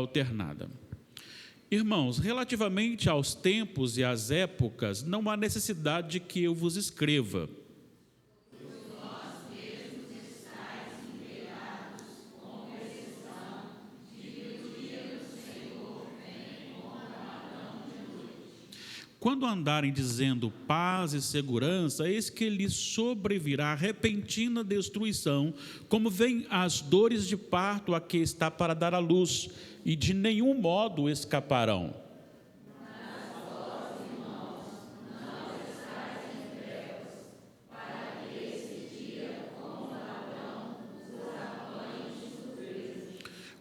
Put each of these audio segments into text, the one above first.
alternada. Irmãos, relativamente aos tempos e às épocas, não há necessidade de que eu vos escreva. Quando andarem dizendo paz e segurança, eis que lhes sobrevirá repentina destruição, como vêm as dores de parto a que está para dar à luz, e de nenhum modo escaparão.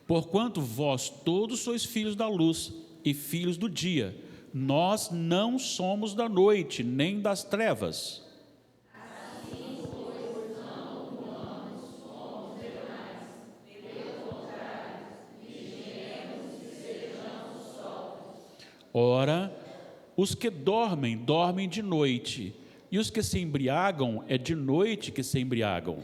Porquanto vós todos sois filhos da luz e filhos do dia, nós não somos da noite, nem das trevas. Assim, pois, não humamos como demais, pelo contrário, vigiemos e sejamos sóbrios. Ora, os que dormem, dormem de noite, e os que se embriagam, é de noite que se embriagam.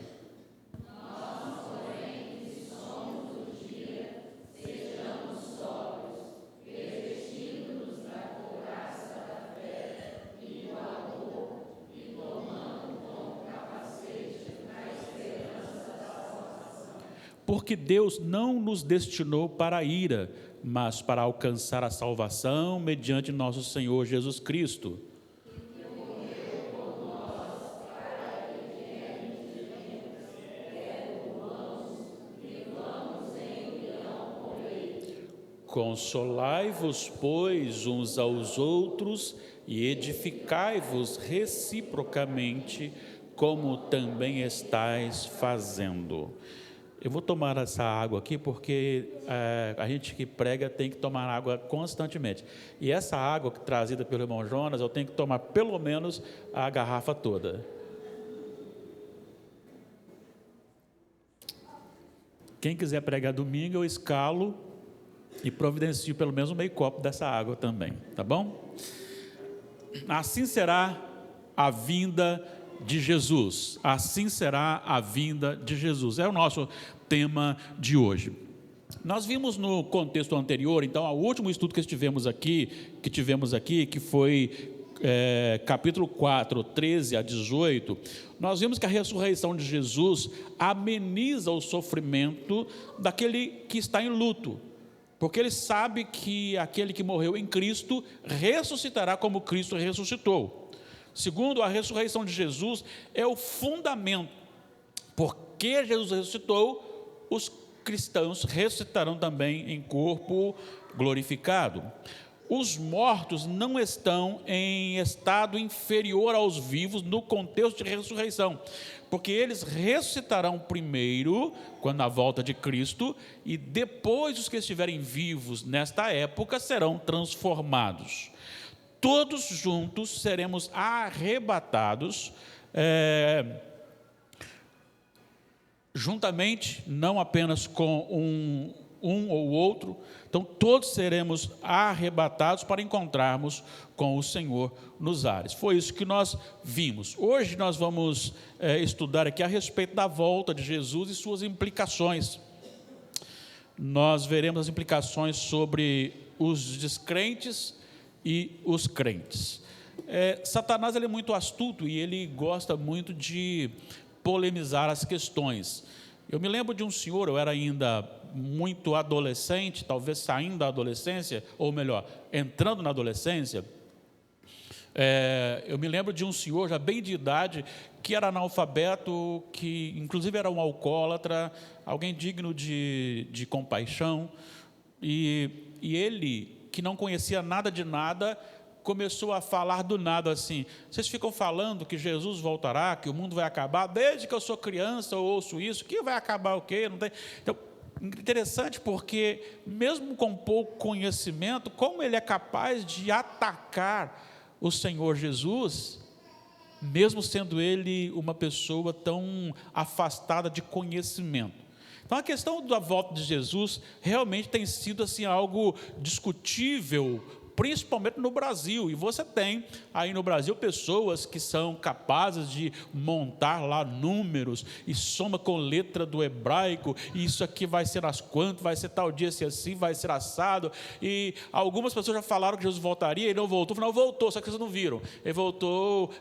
Porque Deus não nos destinou para a ira, mas para alcançar a salvação mediante nosso Senhor Jesus Cristo. Consolai-vos, pois, uns aos outros e edificai-vos reciprocamente, como também estáis fazendo. Eu vou tomar essa água aqui porque a gente que prega tem que tomar água constantemente. E essa água trazida pelo irmão Jonas, eu tenho que tomar pelo menos a garrafa toda. Quem quiser pregar domingo, eu escalo e providencio pelo menos um meio copo dessa água também, tá bom? Assim será a vinda de Jesus. Assim será a vinda de Jesus. É o nosso tema de hoje. Nós vimos no contexto anterior, então, ao último estudo que tivemos aqui, que foi capítulo 4, 13 a 18, nós vimos que a ressurreição de Jesus ameniza o sofrimento daquele que está em luto, porque ele sabe que aquele que morreu em Cristo ressuscitará como Cristo ressuscitou. Segundo, a ressurreição de Jesus é o fundamento. Porque Jesus ressuscitou, os cristãos ressuscitarão também em corpo glorificado. Os mortos não estão em estado inferior aos vivos no contexto de ressurreição, porque eles ressuscitarão primeiro, quando a volta de Cristo, e depois os que estiverem vivos nesta época serão transformados. Todos juntos seremos arrebatados, juntamente, não apenas com um ou outro. Então, todos seremos arrebatados para encontrarmos com o Senhor nos ares. Foi isso que nós vimos. Hoje nós vamos estudar aqui a respeito da volta de Jesus e suas implicações. Nós veremos as implicações sobre os descrentes e os crentes. Satanás ele é muito astuto e ele gosta muito de polemizar as questões. Eu me lembro de um senhor, eu era ainda muito adolescente, talvez saindo da adolescência, ou melhor, entrando na adolescência. Eu me lembro de um senhor já bem de idade, que era analfabeto, que inclusive era um alcoólatra, alguém digno de compaixão, e ele, que não conhecia nada de nada, começou a falar do nada assim: vocês ficam falando que Jesus voltará, que o mundo vai acabar, desde que eu sou criança eu ouço isso, que vai acabar o quê? Não tem... Então, interessante porque, mesmo com pouco conhecimento, como ele é capaz de atacar o Senhor Jesus, mesmo sendo ele uma pessoa tão afastada de conhecimento. Então, a questão da volta de Jesus realmente tem sido assim, algo discutível principalmente no Brasil. E você tem aí no Brasil pessoas que são capazes de montar lá números e soma com letra do hebraico, e isso aqui vai ser as quantas, vai ser tal dia se assim, vai ser assado. E algumas pessoas já falaram que Jesus voltaria e não voltou. Não, voltou, só que vocês não viram. Ele voltou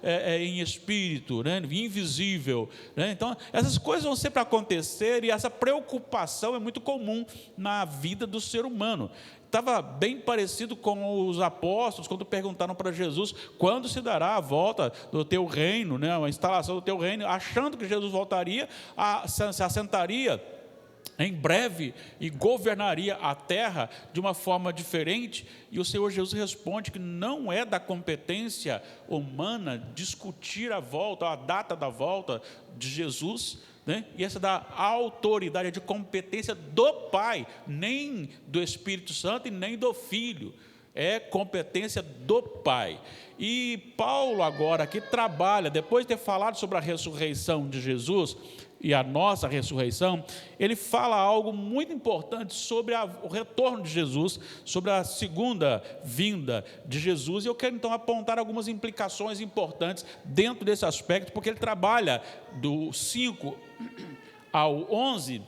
em espírito, né? Invisível, né? Então, essas coisas vão sempre acontecer, e essa preocupação é muito comum na vida do ser humano. Estava bem parecido com os apóstolos, quando perguntaram para Jesus, quando se dará a volta do teu reino, né? A instalação do teu reino, achando que Jesus voltaria, se assentaria em breve e governaria a terra de uma forma diferente. E o Senhor Jesus responde que não é da competência humana discutir a volta, a data da volta de Jesus, né? E essa da autoridade, de competência do Pai, nem do Espírito Santo e nem do Filho, é competência do Pai. E Paulo agora aqui trabalha, depois de ter falado sobre a ressurreição de Jesus e a nossa ressurreição, ele fala algo muito importante sobre o retorno de Jesus, sobre a segunda vinda de Jesus, e eu quero então apontar algumas implicações importantes dentro desse aspecto, porque ele trabalha do 5 ao 11,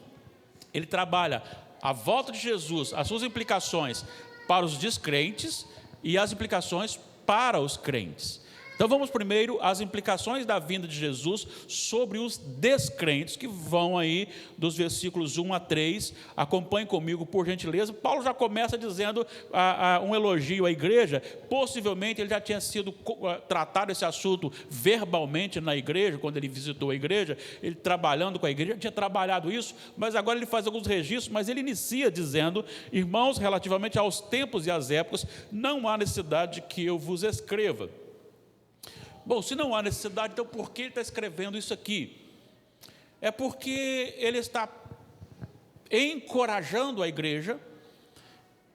ele trabalha a volta de Jesus, as suas implicações para os descrentes e as implicações para os crentes. Então vamos primeiro às implicações da vinda de Jesus sobre os descrentes, que vão aí dos versículos 1 a 3, acompanhe comigo por gentileza. Paulo já começa dizendo um elogio à igreja, possivelmente ele já tinha sido tratado esse assunto verbalmente na igreja, quando ele visitou a igreja, ele trabalhando com a igreja, tinha trabalhado isso, mas agora ele faz alguns registros, mas ele inicia dizendo, irmãos, relativamente aos tempos e às épocas, não há necessidade de que eu vos escreva. Bom, se não há necessidade, então por que ele está escrevendo isso aqui? É porque ele está encorajando a igreja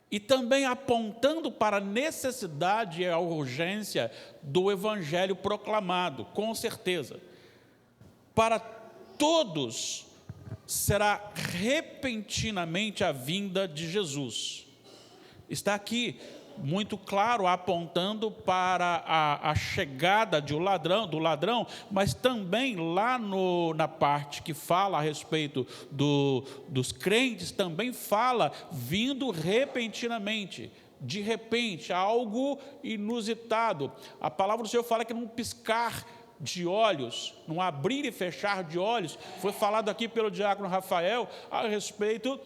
e também apontando para a necessidade e a urgência do evangelho proclamado, com certeza. Para todos será repentinamente a vinda de Jesus. Está aqui muito claro, apontando para a chegada do ladrão, mas também lá na parte que fala a respeito dos crentes, também fala vindo repentinamente, de repente, algo inusitado. A palavra do Senhor fala que num piscar de olhos, num abrir e fechar de olhos, foi falado aqui pelo diácono Rafael a respeito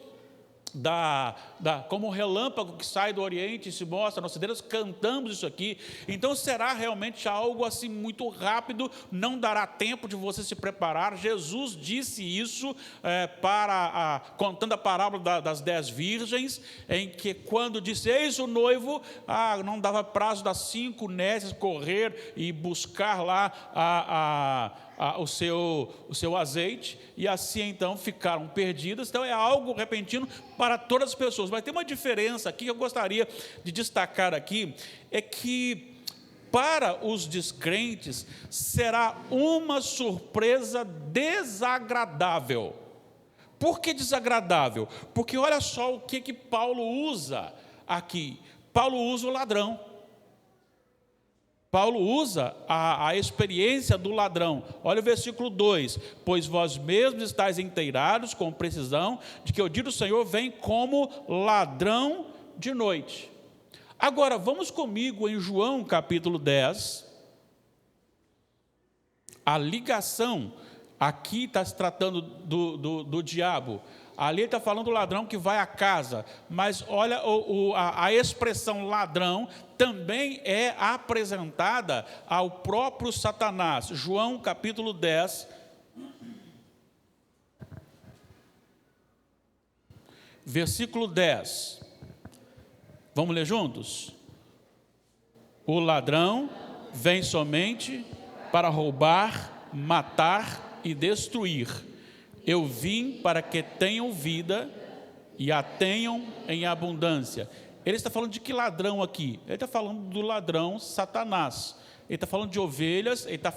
como um relâmpago que sai do Oriente e se mostra no Ocidente. Nós cantamos isso aqui. Então será realmente algo assim muito rápido, não dará tempo de você se preparar. Jesus disse isso contando a parábola das 10 virgens, em que quando disse, eis o noivo, não dava prazo das 5 nécias correr e buscar lá o seu azeite, e assim então ficaram perdidas. Então é algo repentino para todas as pessoas. Mas tem uma diferença aqui que eu gostaria de destacar aqui, é que para os descrentes será uma surpresa desagradável. Por que desagradável? Porque olha só o que Paulo usa aqui. Paulo usa o ladrão. Paulo usa a experiência do ladrão. Olha o versículo 2. Pois vós mesmos estáis inteirados com precisão de que o dia do Senhor vem como ladrão de noite. Agora, vamos comigo em João capítulo 10. A ligação, aqui está se tratando do diabo. Ali ele está falando do ladrão que vai à casa, mas olha, a expressão ladrão também é apresentada ao próprio Satanás. João capítulo 10, versículo 10. Vamos ler juntos? O ladrão vem somente para roubar, matar e destruir. Eu vim para que tenham vida e a tenham em abundância. Ele está falando de que ladrão aqui? Ele está falando do ladrão Satanás. Ele está falando de ovelhas, ele está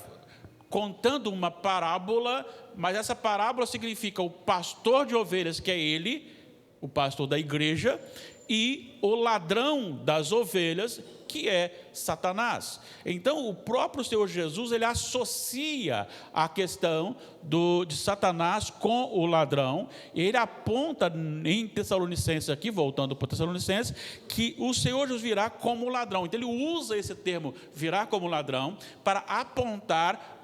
contando uma parábola, mas essa parábola significa o pastor de ovelhas, que é ele, o pastor da igreja, e o ladrão das ovelhas, que é Satanás. Então, o próprio Senhor Jesus, ele associa a questão de Satanás com o ladrão, e ele aponta em Tessalonicenses aqui, voltando para o Tessalonicenses, que o Senhor Jesus virá como ladrão. Então, ele usa esse termo, virá como ladrão, para apontar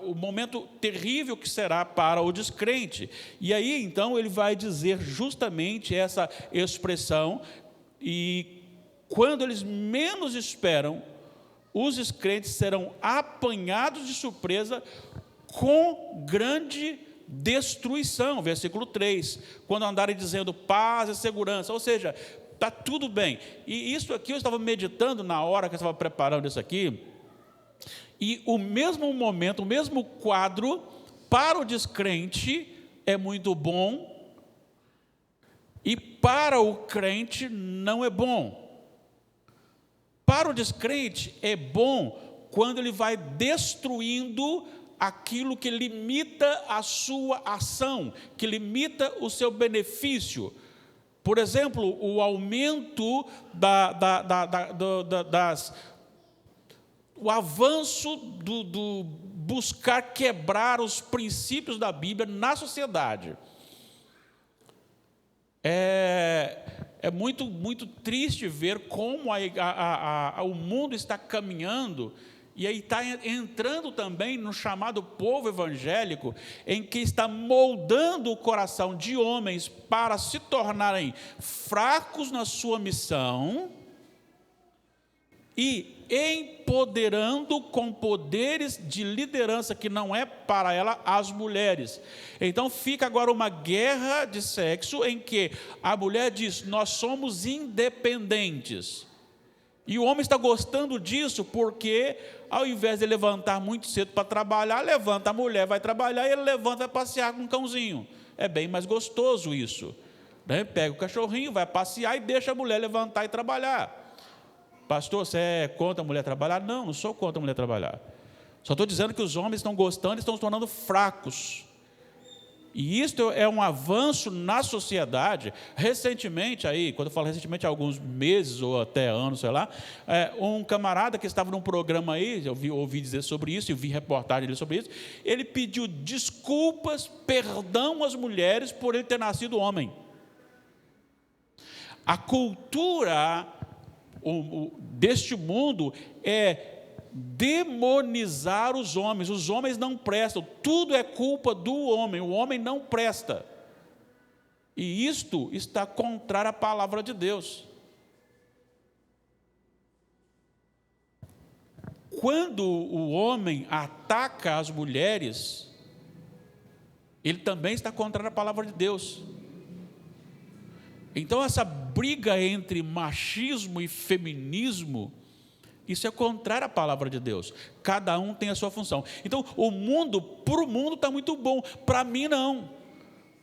o momento terrível que será para o descrente. E aí, então, ele vai dizer justamente essa expressão, e quando eles menos esperam, os descrentes serão apanhados de surpresa com grande destruição. Versículo 3, quando andarem dizendo paz e segurança, ou seja, está tudo bem. E isso aqui eu estava meditando na hora que eu estava preparando isso aqui, e o mesmo momento, o mesmo quadro, para o descrente é muito bom, e para o crente não é bom. Para o descrente é bom quando ele vai destruindo aquilo que limita a sua ação, que limita o seu benefício. Por exemplo, o aumento o avanço do buscar quebrar os princípios da Bíblia na sociedade. É muito, muito triste ver como o mundo está caminhando, e aí está entrando também no chamado povo evangélico, em que está moldando o coração de homens para se tornarem fracos na sua missão e empoderando com poderes de liderança que não é para ela as mulheres. Então fica agora uma guerra de sexo em que a mulher diz: nós somos independentes. E o homem está gostando disso porque, ao invés de levantar muito cedo para trabalhar, levanta, a mulher vai trabalhar e ele levanta e vai passear com um cãozinho. É bem mais gostoso isso, né? Pega o cachorrinho, vai passear e deixa a mulher levantar e trabalhar. Pastor, você é contra a mulher trabalhar? Não, não sou contra a mulher trabalhar. Só estou dizendo que os homens estão gostando e estão se tornando fracos. E isso é um avanço na sociedade. Recentemente, quando eu falo recentemente, há alguns meses ou até anos, sei lá, um camarada que estava num programa aí, eu ouvi dizer sobre isso, eu vi reportagem dele sobre isso, ele pediu desculpas, perdão às mulheres por ele ter nascido homem. A cultura deste mundo é demonizar os homens não prestam, tudo é culpa do homem, o homem não presta, e isto está contrário à palavra de Deus. Quando o homem ataca as mulheres, ele também está contrário à palavra de Deus. Então, essa briga entre machismo e feminismo, isso é contrário à palavra de Deus. Cada um tem a sua função. Então, para o mundo está muito bom, para mim não.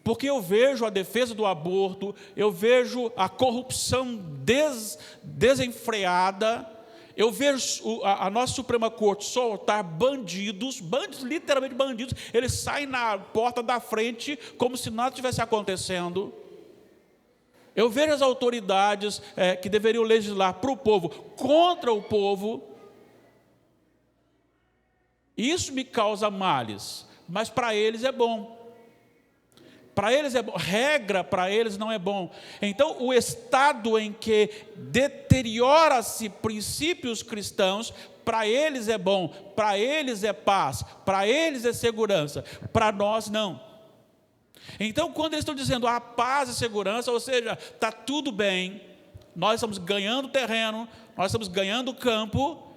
Porque eu vejo a defesa do aborto, eu vejo a corrupção desenfreada, eu vejo a nossa Suprema Corte soltar bandidos, literalmente bandidos, eles saem na porta da frente como se nada estivesse acontecendo. Eu vejo as autoridades que deveriam legislar para o povo, contra o povo. Isso me causa males, mas para eles é bom. Para eles é bom, regra para eles não é bom. Então, o estado em que deteriora-se princípios cristãos, para eles é bom, para eles é paz, para eles é segurança, para nós não. Então, quando eles estão dizendo a paz e segurança, ou seja, está tudo bem, nós estamos ganhando terreno, nós estamos ganhando campo,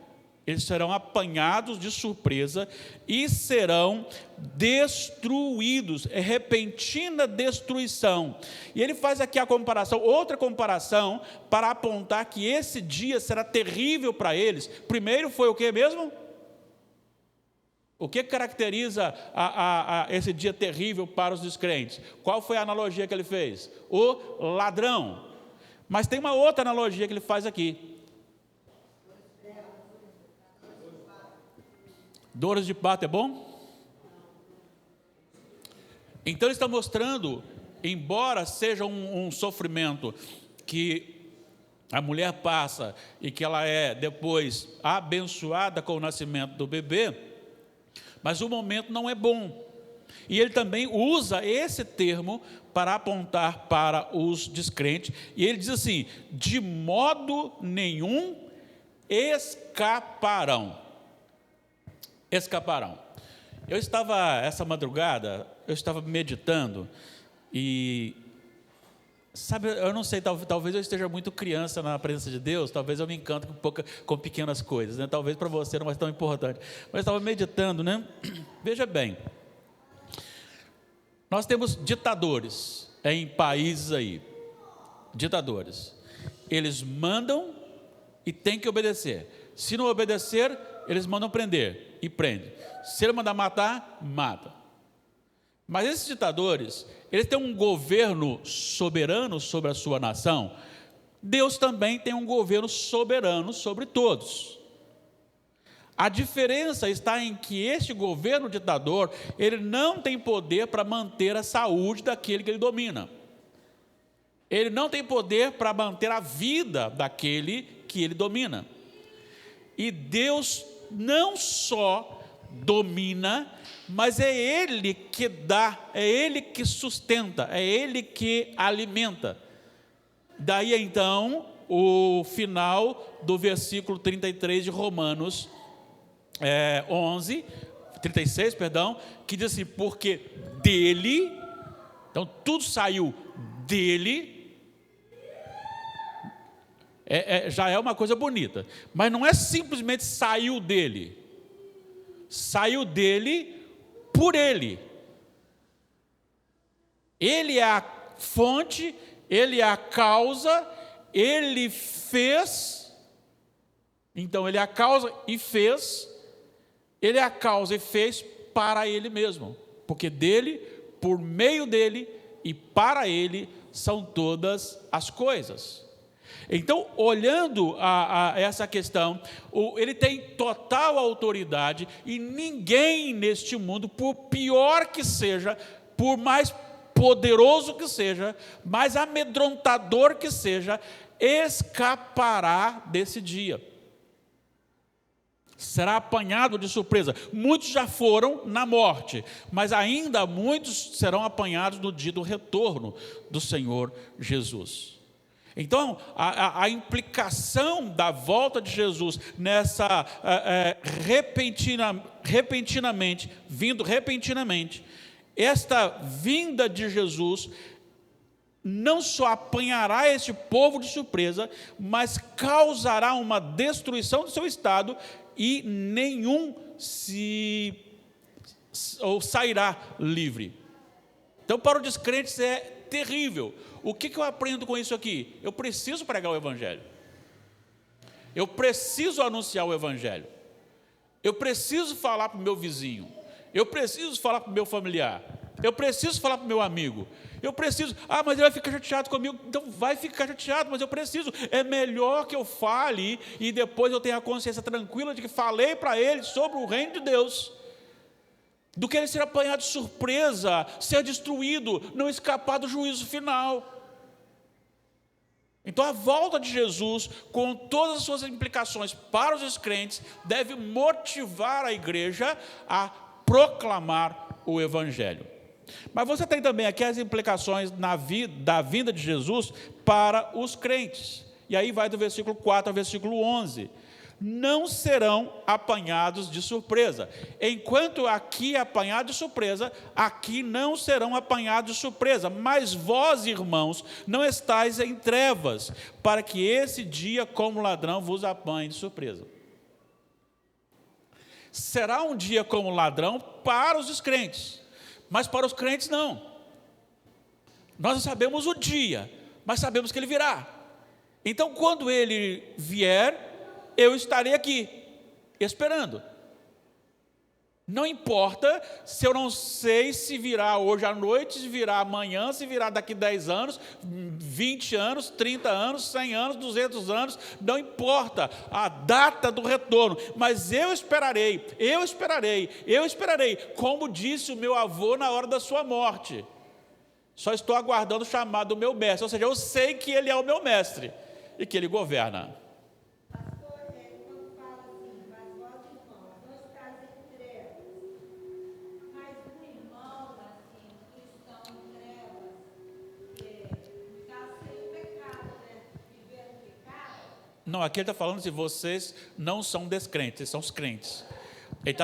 eles serão apanhados de surpresa e serão destruídos, é repentina destruição. E ele faz aqui a comparação, outra comparação, para apontar que esse dia será terrível para eles. Primeiro foi o que mesmo? O que caracteriza esse dia terrível para os descrentes? Qual foi a analogia que ele fez? O ladrão. Mas tem uma outra analogia que ele faz aqui. Dores de parto é bom? Então ele está mostrando embora seja um sofrimento que a mulher passa e que ela é depois abençoada com o nascimento do bebê, mas o momento não é bom. E ele também usa esse termo para apontar para os descrentes, e ele diz assim: de modo nenhum escaparão. Escaparão. Eu estava, essa madrugada, eu estava meditando e, sabe, eu não sei, talvez eu esteja muito criança na presença de Deus, talvez eu me encanto com pequenas coisas, né? Talvez para você não é tão importante, mas eu estava meditando, né? Veja bem, nós temos ditadores em países aí, ditadores, eles mandam e tem que obedecer, se não obedecer, eles mandam prender, e prende, se ele mandar matar, mata. Mas esses ditadores, eles têm um governo soberano sobre a sua nação. Deus também tem um governo soberano sobre todos. A diferença está em que este governo ditador, ele não tem poder para manter a saúde daquele que ele domina. Ele não tem poder para manter a vida daquele que ele domina. E Deus não só domina, mas é Ele que dá, é Ele que sustenta, é Ele que alimenta. Daí então o final do versículo 33 de Romanos 36, que diz assim: porque dele, então tudo saiu dele, já é uma coisa bonita, mas não é simplesmente saiu dele por ele. Ele é a fonte, ele é a causa, ele fez, então ele é a causa e fez, ele é a causa e fez para ele mesmo, porque dele, por meio dele e para ele são todas as coisas. Então, olhando a essa questão, ele tem total autoridade e ninguém neste mundo, por pior que seja, por mais poderoso que seja, mais amedrontador que seja, escapará desse dia. Será apanhado de surpresa. Muitos já foram na morte, mas ainda muitos serão apanhados no dia do retorno do Senhor Jesus. Então, a implicação da volta de Jesus nessa repentinamente, vindo repentinamente, esta vinda de Jesus não só apanhará este povo de surpresa, mas causará uma destruição do seu estado e nenhum sairá livre. Então, para os descrentes é terrível. O que eu aprendo com isso aqui? Eu preciso pregar o Evangelho. Eu preciso anunciar o Evangelho. Eu preciso falar para o meu vizinho. Eu preciso falar para o meu familiar. Eu preciso falar para o meu amigo. Eu preciso, mas ele vai ficar chateado comigo. Então vai ficar chateado, mas eu preciso. É melhor que eu fale e depois eu tenha a consciência tranquila de que falei para ele sobre o reino de Deus, do que ele ser apanhado de surpresa, ser destruído, não escapar do juízo final. Então a volta de Jesus, com todas as suas implicações para os descrentes, deve motivar a igreja a proclamar o Evangelho. Mas você tem também aqui as implicações da vinda de Jesus para os crentes. E aí vai do versículo 4 ao versículo 11. Não serão apanhados de surpresa. Enquanto aqui é apanhado de surpresa, aqui não serão apanhados de surpresa. Mas vós, irmãos, não estáis em trevas, para que esse dia, como ladrão, vos apanhe de surpresa. Será um dia como ladrão para os descrentes, mas para os crentes não. Nós não sabemos o dia, mas sabemos que ele virá. Então, quando ele vier, eu estarei aqui, esperando. Não importa se eu não sei se virá hoje à noite, se virá amanhã, se virá daqui 10 anos, 20 anos, 30 anos, 100 anos, 200 anos, não importa a data do retorno, mas eu esperarei, como disse o meu avô na hora da sua morte. Só estou aguardando o chamado do meu mestre. Ou seja, eu sei que ele é o meu mestre e que ele governa. Pastor, quando fala assim, mas vós, irmãos, não estáis em trevas, mas um irmão, assim, cristão em trevas, está sem pecado, né? Vivendo pecado. Não, aqui ele está falando assim, vocês não são descrentes, eles são os crentes. Ele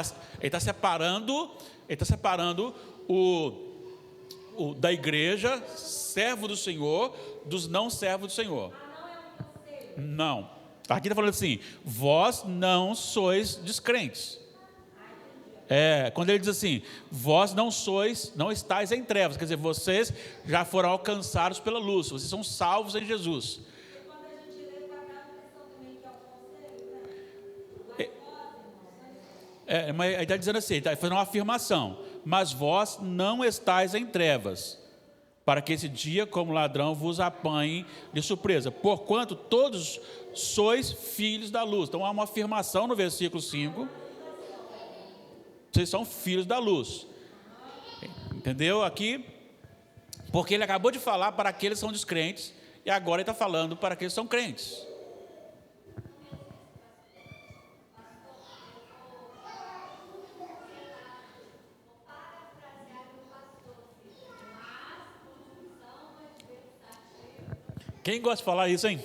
está separando o da igreja, servo do Senhor, dos não servos do Senhor. Não. Aqui está falando assim, vós não sois descrentes. Quando ele diz assim, vós não estáis em trevas, quer dizer, vocês já foram alcançados pela luz, vocês são salvos em Jesus. E quando a gente lê, vai dar a impressão também que é o conselho, né? Mas ele está dizendo assim, ele está fazendo uma afirmação, mas vós não estáis em trevas, para que esse dia, como ladrão, vos apanhe de surpresa, porquanto todos sois filhos da luz. Então há uma afirmação no versículo 5, vocês são filhos da luz, entendeu? Aqui, porque ele acabou de falar para aqueles que são descrentes, e agora ele está falando para aqueles que são crentes. Quem gosta de falar isso, hein?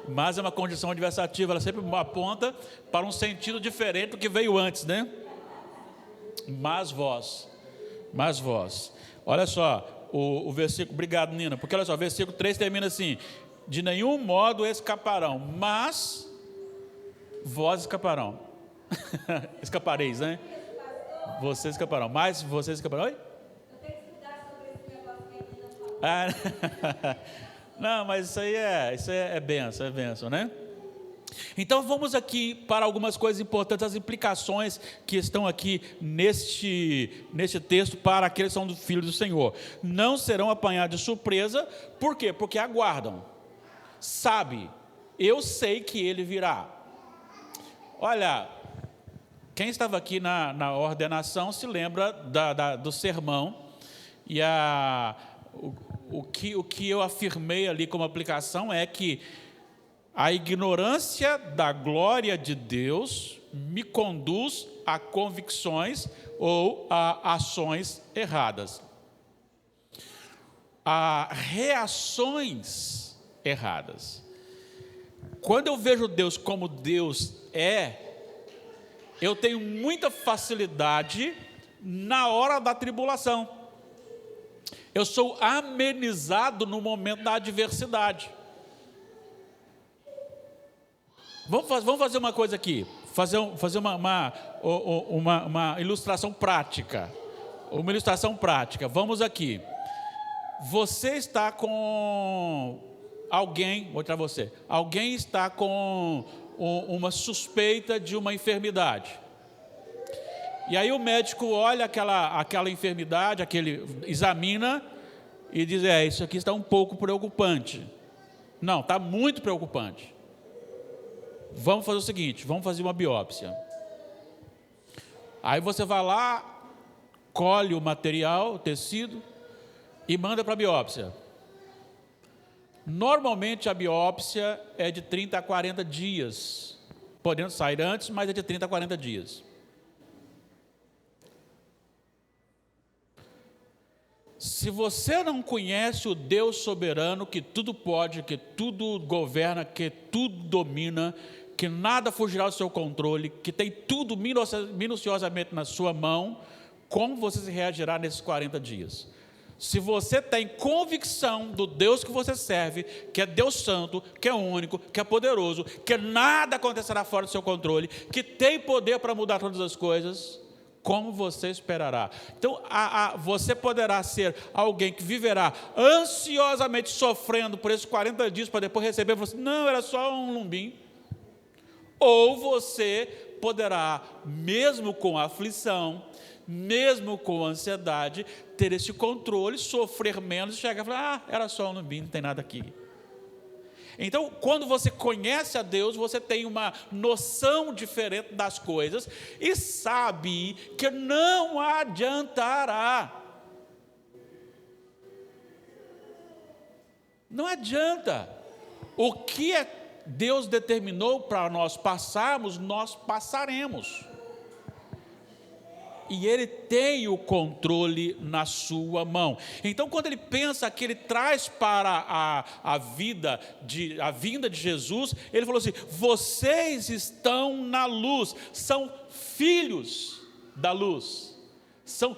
Mas é uma condição adversativa, ela sempre aponta para um sentido diferente do que veio antes, né? Mas vós. Olha só, o versículo, obrigado, Nina, porque olha só, o versículo 3 termina assim, de nenhum modo escaparão, mas vós escaparão. Escapareis, né? Vocês escaparão, mas vocês escaparão, oi? Não, mas isso aí é bênção, né? Então vamos aqui para algumas coisas importantes, as implicações que estão aqui neste texto para aqueles que são filhos do Senhor. Não serão apanhados de surpresa, por quê? Porque aguardam, sabe, eu sei que ele virá. Olha, quem estava aqui na ordenação se lembra do sermão, e o que eu afirmei ali como aplicação é que a ignorância da glória de Deus me conduz a convicções ou a ações erradas, a reações erradas. Quando eu vejo Deus como Deus eu tenho muita facilidade na hora da tribulação. Eu sou amenizado no momento da adversidade. Vamos fazer uma coisa aqui, fazer uma ilustração prática. Uma ilustração prática. Vamos aqui. Você está com alguém, vou mostrar você. Alguém está com uma suspeita de uma enfermidade. E aí o médico olha aquela enfermidade, examina e diz, isso aqui está um pouco preocupante. Não, está muito preocupante. Vamos fazer o seguinte, vamos fazer uma biópsia. Aí você vai lá, colhe o material, o tecido, e manda para a biópsia. Normalmente a biópsia é de 30 a 40 dias. Podendo sair antes, mas é de 30 a 40 dias. Se você não conhece o Deus soberano, que tudo pode, que tudo governa, que tudo domina, que nada fugirá do seu controle, que tem tudo minuciosamente na sua mão, como você reagirá nesses 40 dias? Se você tem convicção do Deus que você serve, que é Deus santo, que é único, que é poderoso, que nada acontecerá fora do seu controle, que tem poder para mudar todas as coisas, como você esperará? Então, você poderá ser alguém que viverá ansiosamente sofrendo por esses 40 dias para depois receber, você, não, era só um lumbim. Ou você poderá, mesmo com aflição, mesmo com ansiedade, ter esse controle, sofrer menos e chegar e falar, era só um lumbim, não tem nada aqui. Então, quando você conhece a Deus, você tem uma noção diferente das coisas e sabe que não adiantará. Não adianta. O que Deus determinou para nós passarmos, nós passaremos. E Ele tem o controle na sua mão. Então, quando Ele pensa que Ele traz para a vinda de Jesus, Ele falou assim: vocês estão na luz, são filhos da luz,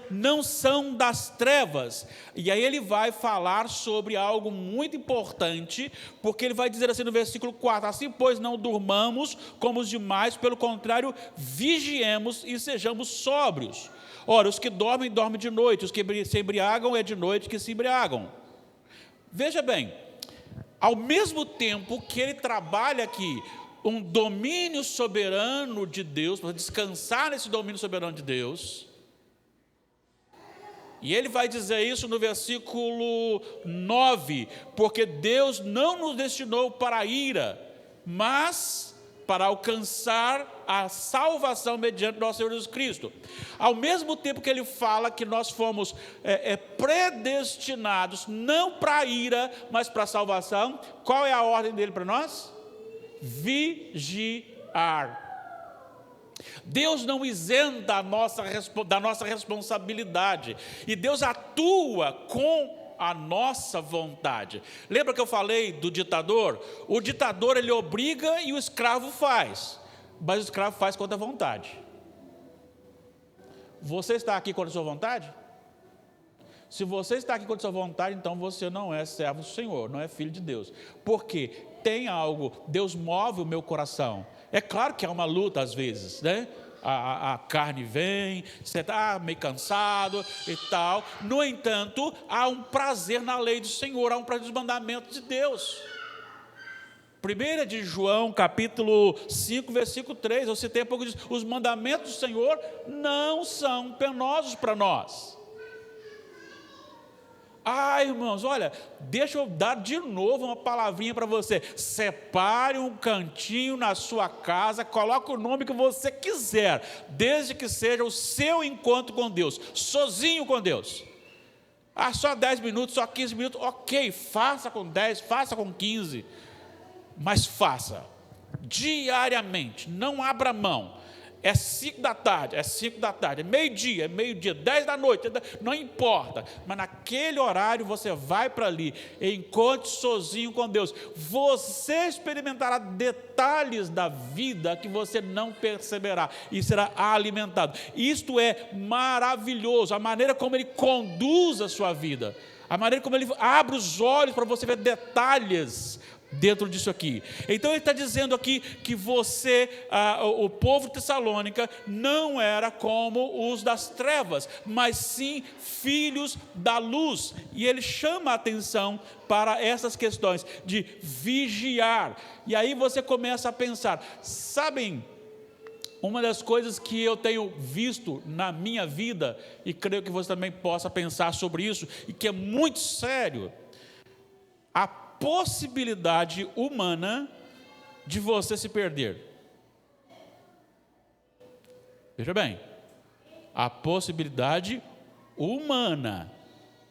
não são das trevas. E aí Ele vai falar sobre algo muito importante, porque Ele vai dizer assim no versículo 4: assim pois não durmamos como os demais, pelo contrário, vigiemos e sejamos sóbrios. Ora, os que dormem, dormem de noite, os que se embriagam, é de noite que se embriagam. Veja bem, ao mesmo tempo que Ele trabalha aqui um domínio soberano de Deus, para descansar nesse domínio soberano de Deus, e Ele vai dizer isso no versículo 9, porque Deus não nos destinou para a ira, mas para alcançar a salvação mediante nosso Senhor Jesus Cristo. Ao mesmo tempo que Ele fala que nós fomos predestinados, não para a ira, mas para a salvação, qual é a ordem dele para nós? Vigiar. Deus não isenta da nossa responsabilidade, e Deus atua com a nossa vontade. Lembra que eu falei do ditador? O ditador, ele obriga e o escravo faz, mas o escravo faz contra a vontade. Você está aqui contra a sua vontade? Se você está aqui contra a sua vontade, então você não é servo do Senhor, não é filho de Deus. Porque tem algo, Deus move o meu coração. É claro que há uma luta às vezes, né? A carne vem, você está meio cansado e tal. No entanto, há um prazer na lei do Senhor, há um prazer nos mandamentos de Deus. 1 de João, capítulo 5, versículo 3, eu citei há pouco disso: os mandamentos do Senhor não são penosos para nós. Irmãos, olha, deixa eu dar de novo uma palavrinha para você. Separe um cantinho na sua casa, coloque o nome que você quiser, desde que seja o seu encontro com Deus, sozinho com Deus. Só 10 minutos, só 15 minutos, ok, faça com 10, faça com 15, mas faça, diariamente, não abra mão. É 5 da tarde, é meio-dia, 10 da noite, não importa, mas naquele horário você vai para ali, encontre sozinho com Deus. Você experimentará detalhes da vida que você não perceberá e será alimentado. Isto é maravilhoso, a maneira como Ele conduz a sua vida, a maneira como Ele abre os olhos para você ver detalhes dentro disso aqui. Então Ele está dizendo aqui que o povo de Tessalônica não era como os das trevas, mas sim filhos da luz. E Ele chama a atenção para essas questões de vigiar. E aí você começa a pensar, sabem, uma das coisas que eu tenho visto na minha vida, e creio que você também possa pensar sobre isso, e que é muito sério, a possibilidade humana de você se perder. Veja bem, a possibilidade humana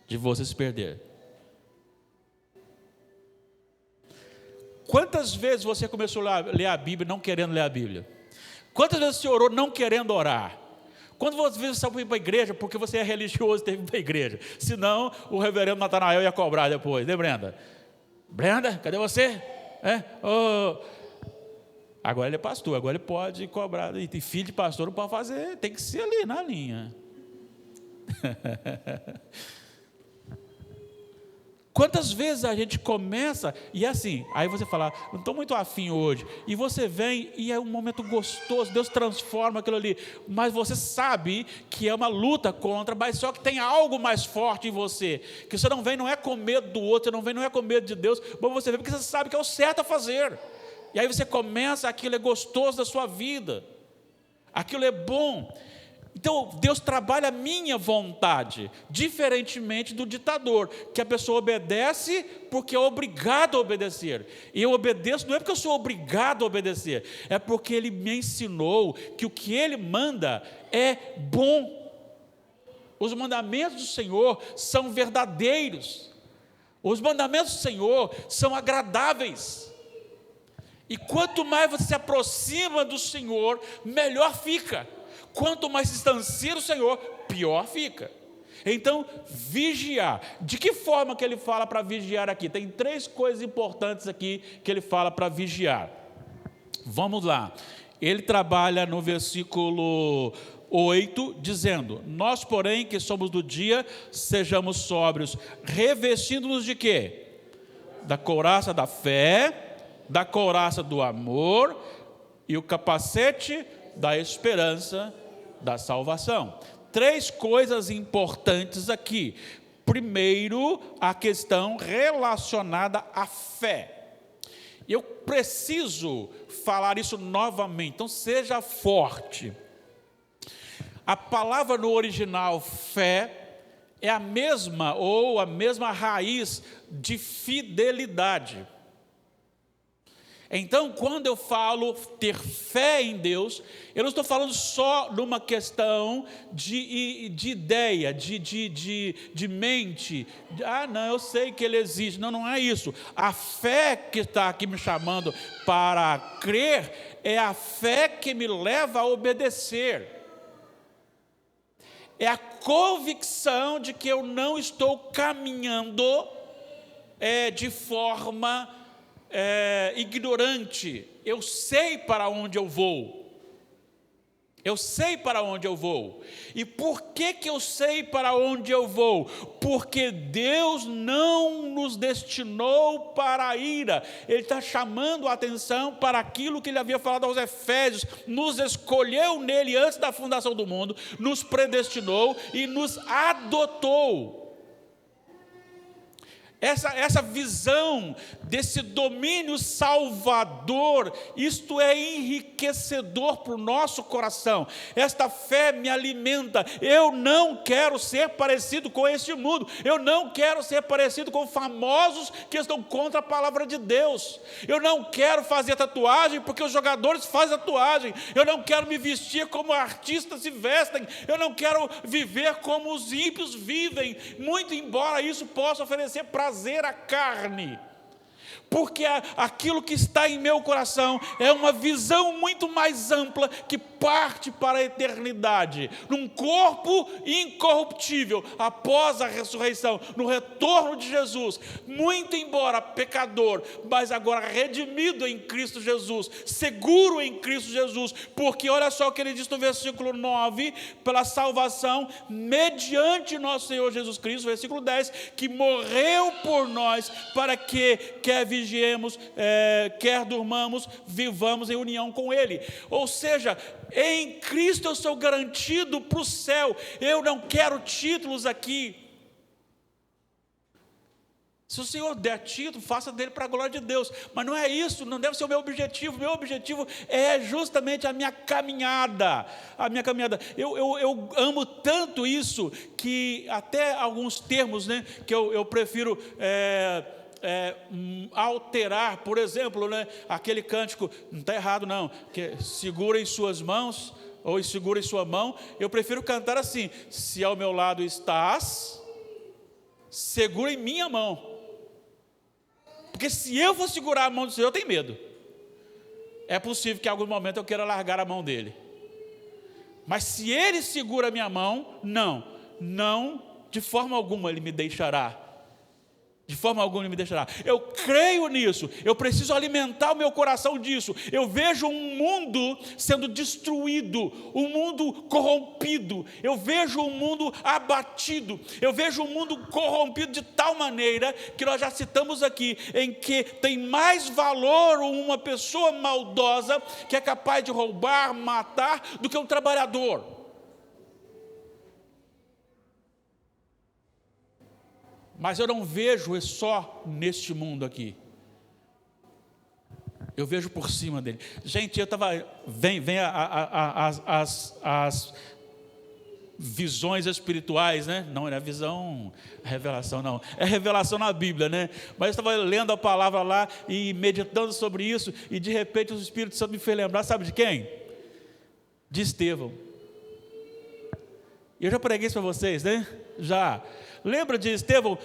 de você se perder. Quantas vezes você começou a ler a Bíblia não querendo ler a Bíblia? Quantas vezes você orou não querendo orar? Quantas vezes você foi para a igreja porque você é religioso e teve que ir para a igreja? Senão o reverendo Natanael ia cobrar depois, né, Brenda? Brenda, cadê você? Agora ele é pastor, agora ele pode cobrar. E filho de pastor não pode fazer, tem que ser ali na linha. Quantas vezes a gente começa, e é assim, aí você fala, não estou muito afim hoje, e você vem, e é um momento gostoso, Deus transforma aquilo ali, mas você sabe que é uma luta contra, mas só que tem algo mais forte em você, que você não vem, não é com medo do outro, você não vem, não é com medo de Deus, mas você vem porque você sabe que é o certo a fazer, e aí você começa, aquilo é gostoso da sua vida, aquilo é bom. Então, Deus trabalha a minha vontade, diferentemente do ditador, que a pessoa obedece porque é obrigado a obedecer. E eu obedeço não é porque eu sou obrigado a obedecer, é porque Ele me ensinou que o que Ele manda é bom. Os mandamentos do Senhor são verdadeiros. Os mandamentos do Senhor são agradáveis. E quanto mais você se aproxima do Senhor, melhor fica. Quanto mais se distancia do Senhor, pior fica. Então, vigiar. De que forma que ele fala para vigiar aqui? Tem 3 coisas importantes aqui que ele fala para vigiar. Vamos lá. Ele trabalha no versículo 8, dizendo: nós, porém, que somos do dia, sejamos sóbrios, revestindo-nos de quê? Da couraça da fé, da couraça do amor e o capacete da esperança da salvação. 3 coisas importantes aqui. Primeiro, a questão relacionada à fé. Eu preciso falar isso novamente, então seja forte. A palavra no original fé é a mesma raiz de fidelidade. Então, quando eu falo ter fé em Deus, eu não estou falando só numa questão de ideia, de mente. Não, eu sei que Ele existe. Não, não é isso. A fé que está aqui me chamando para crer é a fé que me leva a obedecer. É a convicção de que eu não estou caminhando de forma ignorante. Eu sei para onde eu vou. Eu sei para onde eu vou. E por que eu sei para onde eu vou? Porque Deus não nos destinou para a ira. Ele está chamando a atenção para aquilo que ele havia falado aos Efésios. Nos escolheu nele antes da fundação do mundo, nos predestinou e nos adotou. Essa visão desse domínio salvador, isto é enriquecedor para o nosso coração. Esta fé me alimenta. Eu não quero ser parecido com este mundo. Eu não quero ser parecido com famosos que estão contra a palavra de Deus. Eu não quero fazer tatuagem porque os jogadores fazem tatuagem. Eu não quero me vestir como artistas se vestem. Eu não quero viver como os ímpios vivem, muito embora isso possa oferecer prazer à carne, porque aquilo que está em meu coração é uma visão muito mais ampla que parte para a eternidade, num corpo incorruptível, após a ressurreição, no retorno de Jesus, muito embora pecador, mas agora redimido em Cristo Jesus, seguro em Cristo Jesus, porque olha só o que ele diz no versículo 9, pela salvação mediante nosso Senhor Jesus Cristo, versículo 10, que morreu por nós, para que quer vigiemos, quer durmamos, vivamos em união com Ele. Ou seja, em Cristo eu sou garantido para o céu. Eu não quero títulos aqui. Se o Senhor der título, faça dele para a glória de Deus. Mas não é isso, não deve ser o meu objetivo. Meu objetivo é justamente a minha caminhada. Eu amo tanto isso, que até alguns termos, né, que eu prefiro alterar. Por exemplo, né, aquele cântico, não está errado não, que segura em suas mãos, ou segura em sua mão. Eu prefiro cantar assim: se ao meu lado estás, segura em minha mão. Porque se eu for segurar a mão do Senhor, eu tenho medo. É possível que em algum momento eu queira largar a mão dele. Mas se Ele segura a minha mão, não, de forma alguma Ele me deixará. De forma alguma Ele me deixará. Eu creio nisso. Eu preciso alimentar o meu coração disso. Eu vejo um mundo sendo destruído, um mundo corrompido. Eu vejo um mundo abatido. Eu vejo um mundo corrompido de tal maneira que nós já citamos aqui, em que tem mais valor uma pessoa maldosa que é capaz de roubar, matar, do que um trabalhador. Mas eu não vejo só neste mundo aqui. Eu vejo por cima dele. Gente, eu estava... Vem as visões espirituais, né? Não é visão, revelação não. É revelação na Bíblia, né? Mas eu estava lendo a palavra lá e meditando sobre isso, e de repente o Espírito Santo me fez lembrar, sabe de quem? De Estevão. E eu já preguei isso para vocês, né? Já. Lembra de Estevão?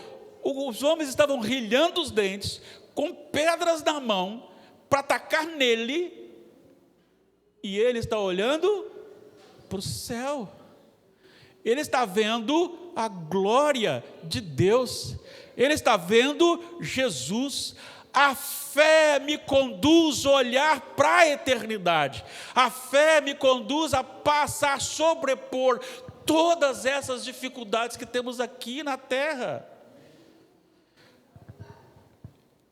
Os homens estavam rilhando os dentes, com pedras na mão, para atacar nele, e ele está olhando para o céu. Ele está vendo a glória de Deus. Ele está vendo Jesus. A fé me conduz a olhar para a eternidade. A fé me conduz a passar, a sobrepor todas essas dificuldades que temos aqui na terra.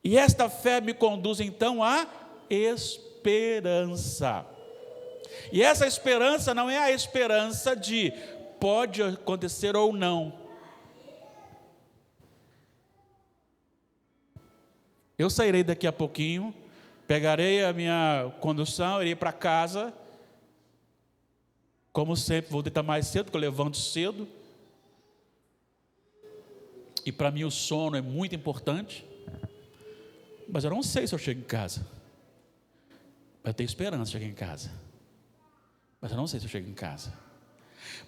E esta fé me conduz então à esperança. E essa esperança não é a esperança de pode acontecer ou não. Eu sairei daqui a pouquinho, pegarei a minha condução, irei para casa. Como sempre, vou deitar mais cedo, porque eu levanto cedo. E para mim o sono é muito importante. Mas eu não sei se eu chego em casa. Eu tenho esperança de chegar em casa. Mas eu não sei se eu chego em casa.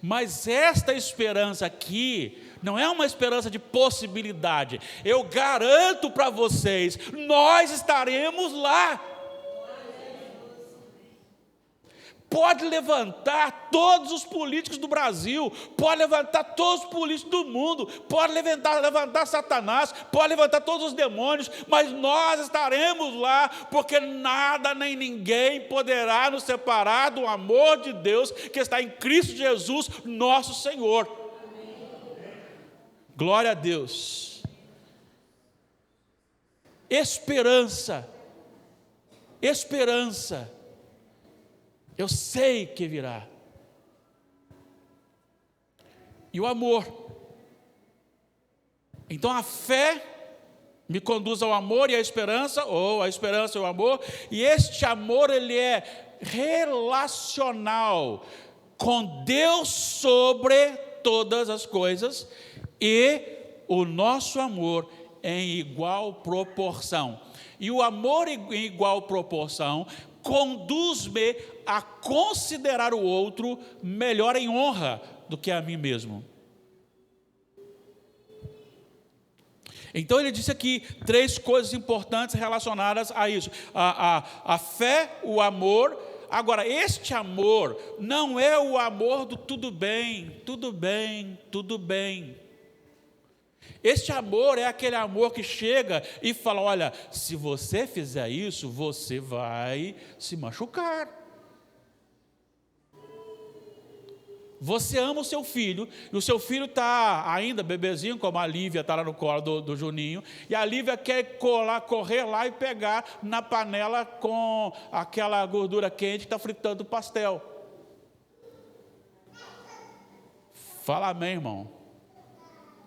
Mas esta esperança aqui não é uma esperança de possibilidade. Eu garanto para vocês, nós estaremos lá. Pode levantar todos os políticos do Brasil, pode levantar todos os políticos do mundo, pode levantar Satanás, pode levantar todos os demônios, mas nós estaremos lá, porque nada nem ninguém poderá nos separar do amor de Deus que está em Cristo Jesus, nosso Senhor. Glória a Deus. Esperança. Esperança. Eu sei que virá. E o amor. Então a fé me conduz ao amor e à esperança, ou a esperança e o amor, e este amor ele é relacional com Deus sobre todas as coisas, e o nosso amor em igual proporção. E o amor em igual proporção conduz-me a considerar o outro melhor em honra do que a mim mesmo. Então ele disse aqui 3 coisas importantes relacionadas a isso: a fé, o amor. Agora, este amor não é o amor do tudo bem, tudo bem, tudo bem. Este amor é aquele amor que chega e fala: olha, se você fizer isso, você vai se machucar. Você ama o seu filho, e o seu filho está ainda bebezinho, como a Lívia está lá no colo do Juninho, e a Lívia quer correr lá e pegar na panela com aquela gordura quente que está fritando o pastel. Fala amém, irmão.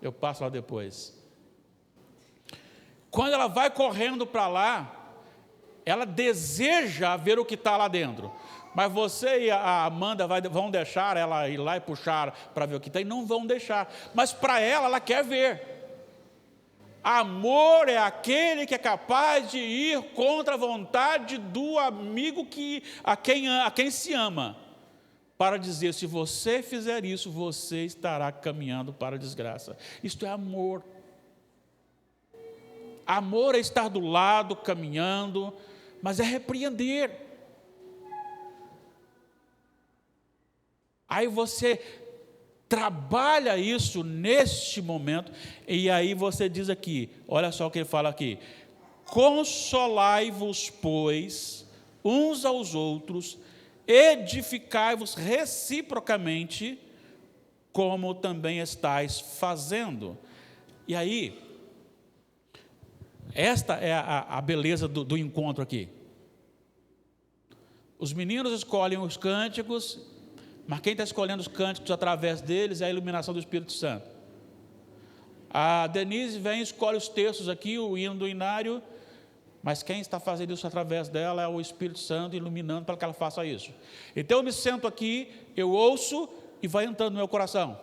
Eu passo lá depois. Quando ela vai correndo para lá, ela deseja ver o que está lá dentro. Mas você e a Amanda vão deixar ela ir lá e puxar para ver o que tem? Não vão deixar. Mas para ela quer ver. Amor é aquele que é capaz de ir contra a vontade do amigo a quem se ama, para dizer: se você fizer isso, você estará caminhando para a desgraça. Isto é amor. Amor é estar do lado, caminhando, mas é repreender. Aí você trabalha isso neste momento, e aí você diz aqui, olha só o que ele fala aqui: consolai-vos, pois, uns aos outros, edificai-vos reciprocamente, como também estáis fazendo. E aí, esta é a beleza do encontro aqui. Os meninos escolhem os cânticos, mas quem está escolhendo os cânticos através deles é a iluminação do Espírito Santo. A Denise vem e escolhe os textos aqui, o hino do inário, mas quem está fazendo isso através dela é o Espírito Santo, iluminando para que ela faça isso. Então eu me sento aqui, eu ouço e vai entrando no meu coração.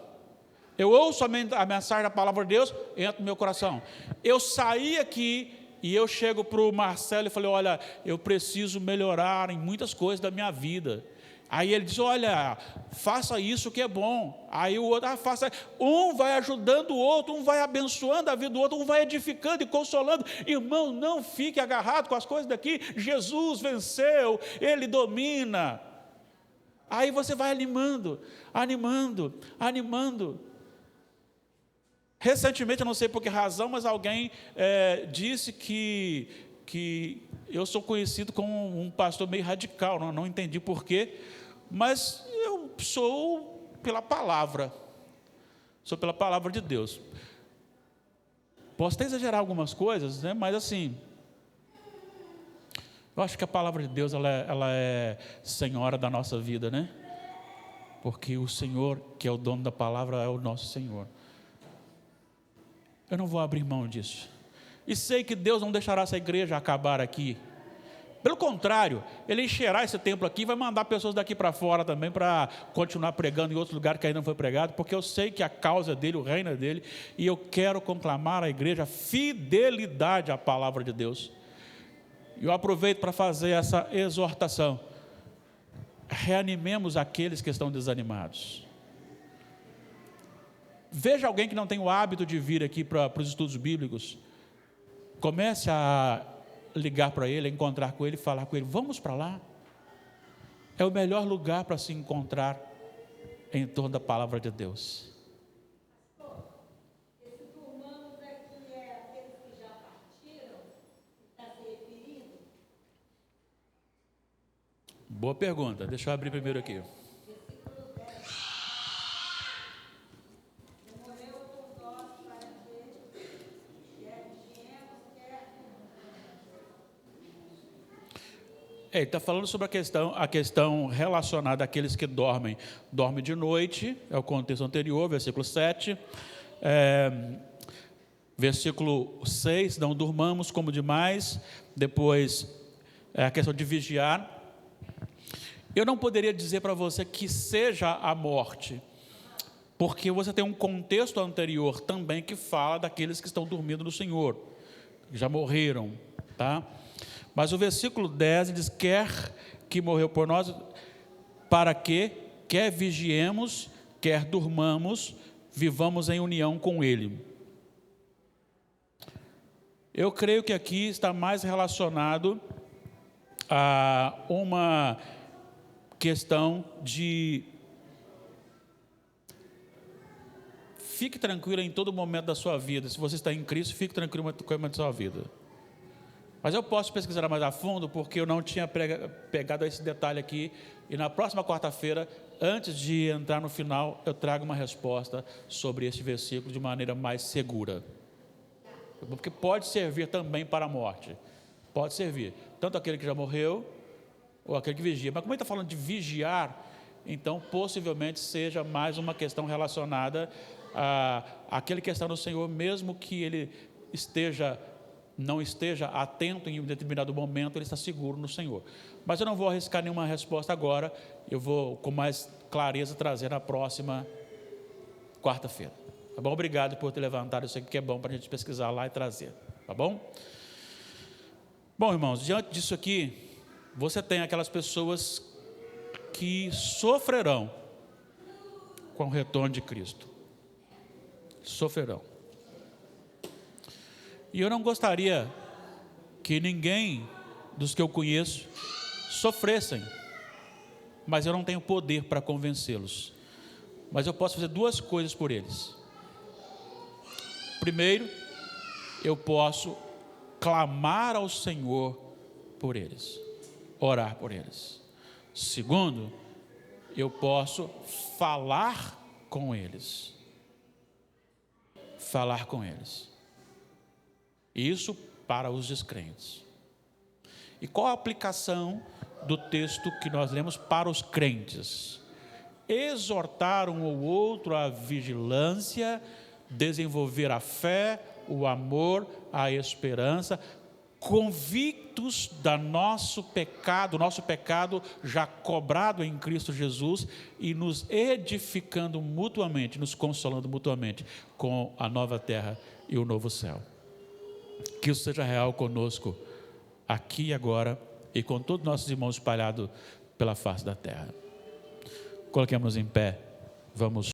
Eu ouço a mensagem da palavra de Deus, entra no meu coração. Eu saí aqui e eu chego para o Marcelo e falei: olha, eu preciso melhorar em muitas coisas da minha vida. Aí ele diz, olha, faça isso que é bom. Aí o outro, faça. Um vai ajudando o outro, um vai abençoando a vida do outro, um vai edificando e consolando. Irmão, não fique agarrado com as coisas daqui. Jesus venceu, Ele domina. Aí você vai animando. Recentemente, eu não sei por que razão, mas alguém disse que eu sou conhecido como um pastor meio radical, não entendi por quê, mas eu sou pela palavra de Deus. Posso até exagerar algumas coisas, né? Mas assim, eu acho que a palavra de Deus ela é senhora da nossa vida, né? Porque o Senhor, que é o dono da palavra, é o nosso Senhor. Eu não vou abrir mão disso. E sei que Deus não deixará essa igreja acabar aqui. Pelo contrário, Ele encherá esse templo aqui e vai mandar pessoas daqui para fora também para continuar pregando em outros lugares que ainda não foi pregado, porque eu sei que a causa é dele, o reino é dele, e eu quero conclamar à igreja fidelidade à palavra de Deus. E eu aproveito para fazer essa exortação. Reanimemos aqueles que estão desanimados. Veja alguém que não tem o hábito de vir aqui para os estudos bíblicos. Comece a ligar para ele, a encontrar com ele, falar com ele, vamos para lá. É o melhor lugar para se encontrar em torno da palavra de Deus. Esse turmamos aqui aqueles que já partiram, está se referindo? Boa pergunta, deixa eu abrir primeiro aqui. Ele está falando sobre a questão relacionada àqueles que dormem de noite, é o contexto anterior, versículo 7. Versículo 6, não durmamos como demais. Depois, a questão de vigiar. Eu não poderia dizer para você que seja a morte, porque você tem um contexto anterior também que fala daqueles que estão dormindo no Senhor, que já morreram, tá? Mas o versículo 10 diz, quer que morreu por nós, para que, quer vigiemos, quer durmamos, vivamos em união com Ele. Eu creio que aqui está mais relacionado a uma questão de fique tranquilo em todo momento da sua vida. Se você está em Cristo, fique tranquilo em todo momento da sua vida. Mas eu posso pesquisar mais a fundo, porque eu não tinha pegado esse detalhe aqui. E na próxima quarta-feira, antes de entrar no final, eu trago uma resposta sobre esse versículo de maneira mais segura. Porque pode servir também para a morte. Pode servir. Tanto aquele que já morreu, ou aquele que vigia. Mas como ele está falando de vigiar, então possivelmente seja mais uma questão relacionada àquele que está no Senhor, mesmo que ele não esteja atento em um determinado momento, ele está seguro no Senhor. Mas eu não vou arriscar nenhuma resposta agora, eu vou com mais clareza trazer na próxima quarta-feira. Tá bom? Obrigado por ter levantado isso aqui, que é bom para a gente pesquisar lá e trazer. Tá bom? Bom, irmãos, diante disso aqui, você tem aquelas pessoas que sofrerão com o retorno de Cristo. Sofrerão. E eu não gostaria que ninguém dos que eu conheço sofressem, mas eu não tenho poder para convencê-los. Mas eu posso fazer duas coisas por eles. Primeiro, eu posso clamar ao Senhor por eles, orar por eles. Segundo, eu posso falar com eles. Falar com eles. Isso para os descrentes. E qual a aplicação do texto que nós lemos para os crentes? Exortar um ou outro à vigilância, desenvolver a fé, o amor, a esperança, convictos da nosso pecado já cobrado em Cristo Jesus, e nos edificando mutuamente, nos consolando mutuamente com a nova terra e o novo céu. Que isso seja real conosco, aqui e agora, e com todos os nossos irmãos espalhados pela face da terra. Coloquemos em pé, vamos